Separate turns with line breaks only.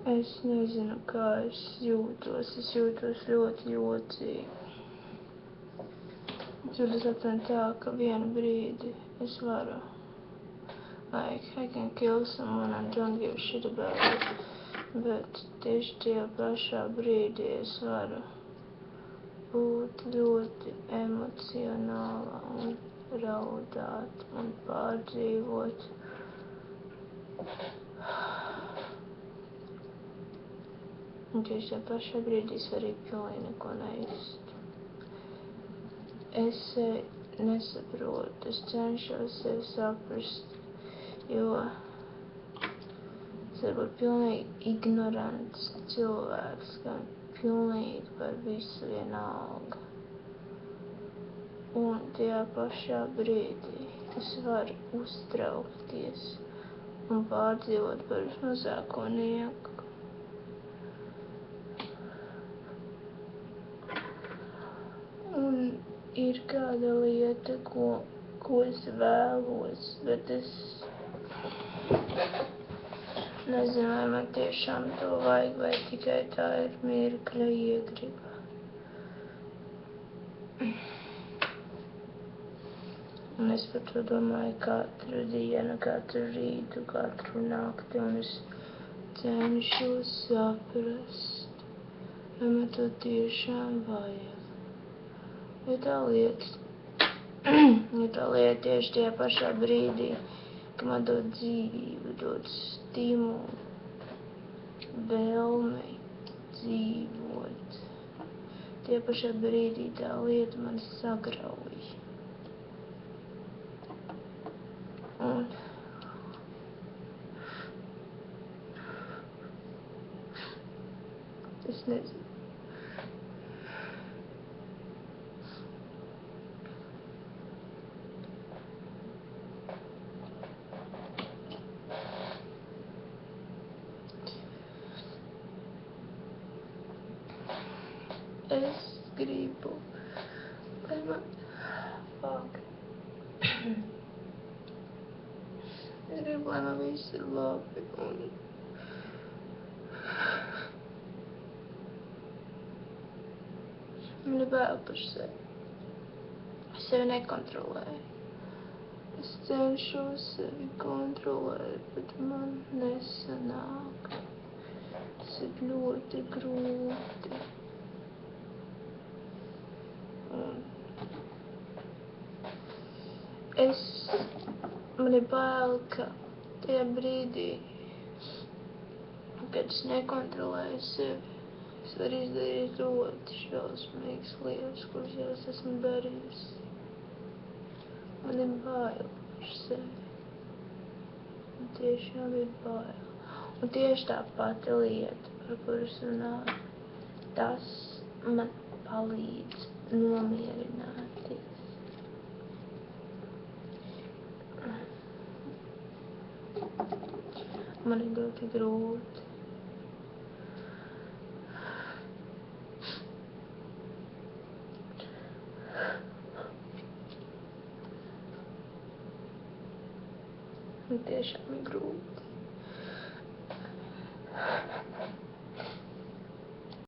Es nezinu, kā es jūtos. Es jūtos ļoti jocīgi. Es jūtos aptuveni tā, ka vienu brīdi es varu. Like, I can kill someone and don't give a shit about it. Bet tieši tajā pašā brīdī es varu būt ļoti emocionāla un raudāt un pārdzīvot. Un tieši tajā pašā brīdī es arī pilnīgi neko nejust. Es sevi nesaprotu, es cenšos sevi saprast, jo es varu būt pilnīgi ignorants cilvēks, gan pilnīgi par visu vienalga. Un tajā pašā brīdī es varu uztraukties un pārdzīvot par vismazāko nieku. Un ir kāda lieta, ko es vēlos, bet es nezinu, vai man tiešām to vajag, vai tikai tā ir mirkļa iegriba. Un es par to domāju katru dienu, katru rītu, katru nakti, un es cenšos saprast, vai man to tiešām vajag. Jo tā lieta tieši tajā pašā brīdī, ka man dod dzīvību, dod stimulu, vēlmi dzīvot. Tajā pašā brīdī tā lieta man sagrauj. Un es nezinu. Es gribu, lai man es gribu, lai man viss ir labi, un man ir bail par sevi. Es sevi nekontrolēju. Es cenšos sevi kontrolēt, bet man nesanāk. Tas ir ļoti grūti. Man ir bail, ka tajā brīdī, kad es nekontrolēju sevi, es varu izdarīt ļoti šausmīgas lietas, kuras jau es esmu darījusi. Man ir bail par sevi. Man tiešām ir bail. Un tieši tā pati lieta, par kuru es runāju, tas man palīdz nomierināties. Man ir ļoti grūti. Man tiešām ir grūti.